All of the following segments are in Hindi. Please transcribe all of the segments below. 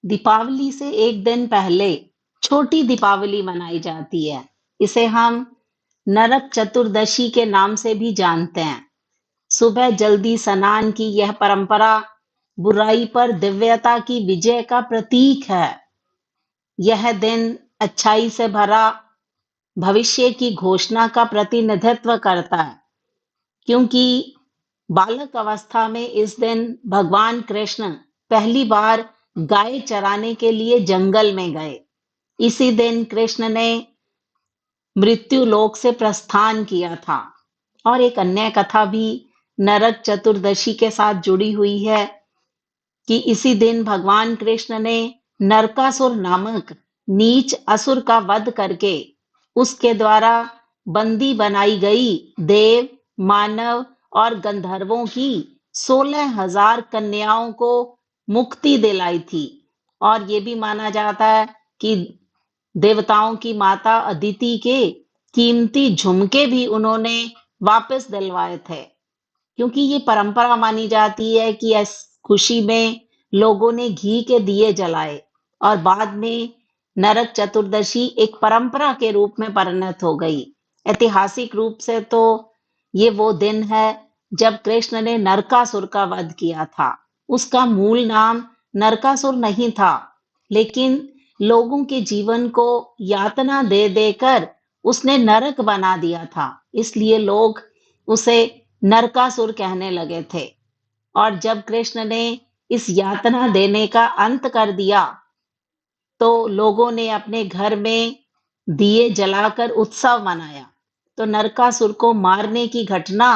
दीपावली से एक दिन पहले छोटी दीपावली मनाई जाती है। इसे हम नरक चतुर्दशी के नाम से भी जानते हैं। सुबह जल्दी स्नान की यह परंपरा बुराई पर दिव्यता की विजय का प्रतीक है। यह दिन अच्छाई से भरा भविष्य की घोषणा का प्रतिनिधित्व करता है, क्योंकि बालक अवस्था में इस दिन भगवान कृष्ण पहली बार गाय चराने के लिए जंगल में गए। इसी दिन कृष्ण ने मृत्यु लोक से प्रस्थान किया था। और एक अन्य कथा भी नरक चतुर्दशी के साथ जुड़ी हुई है कि इसी दिन भगवान कृष्ण ने नरकासुर नामक नीच असुर का वध करके उसके द्वारा बंदी बनाई गई देव, मानव और गंधर्वों की 16,000 कन्याओं को मुक्ति दिलाई थी। और ये भी माना जाता है कि देवताओं की माता अदिति के कीमती झुमके भी उन्होंने वापस दिलवाए थे, क्योंकि ये परंपरा मानी जाती है कि इस खुशी में लोगों ने घी के दिए जलाए। और बाद में नरक चतुर्दशी एक परंपरा के रूप में परिणत हो गई। ऐतिहासिक रूप से तो ये वो दिन है जब कृष्ण ने नरकासुर का वध किया था। उसका मूल नाम नरकासुर नहीं था, लेकिन लोगों के जीवन को यातना दे देकर उसने नरक बना दिया था, इसलिए लोग उसे नरकासुर कहने लगे थे। और जब कृष्ण ने इस यातना देने का अंत कर दिया, तो लोगों ने अपने घर में दिए जलाकर उत्सव मनाया। तो नरकासुर को मारने की घटना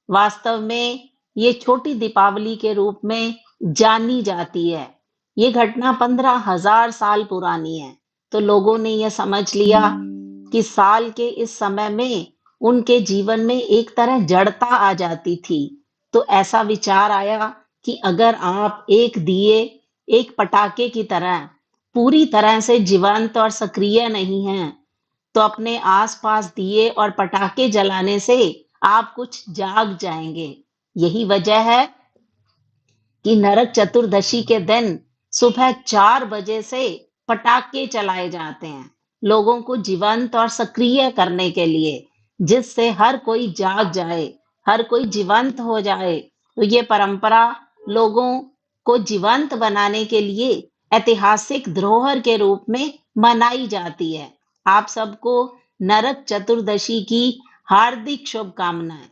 वास्तव में ये छोटी दीपावली के रूप में जानी जाती है। ये घटना 15,000 साल पुरानी है। तो लोगों ने यह समझ लिया कि साल के इस समय में उनके जीवन में एक तरह जड़ता आ जाती थी। तो ऐसा विचार आया कि अगर आप एक दिए, एक पटाखे की तरह पूरी तरह से जीवंत और सक्रिय नहीं हैं, तो अपने आसपास दिए और पटाखे जलाने से आप कुछ जाग जाएंगे। यही वजह है कि नरक चतुर्दशी के दिन सुबह 4 बजे से पटाखे चलाए जाते हैं, लोगों को जीवंत और सक्रिय करने के लिए, जिससे हर कोई जाग जाए, हर कोई जीवंत हो जाए। तो ये परंपरा लोगों को जीवंत बनाने के लिए ऐतिहासिक धरोहर के रूप में मनाई जाती है। आप सबको नरक चतुर्दशी की हार्दिक शुभकामनाएं।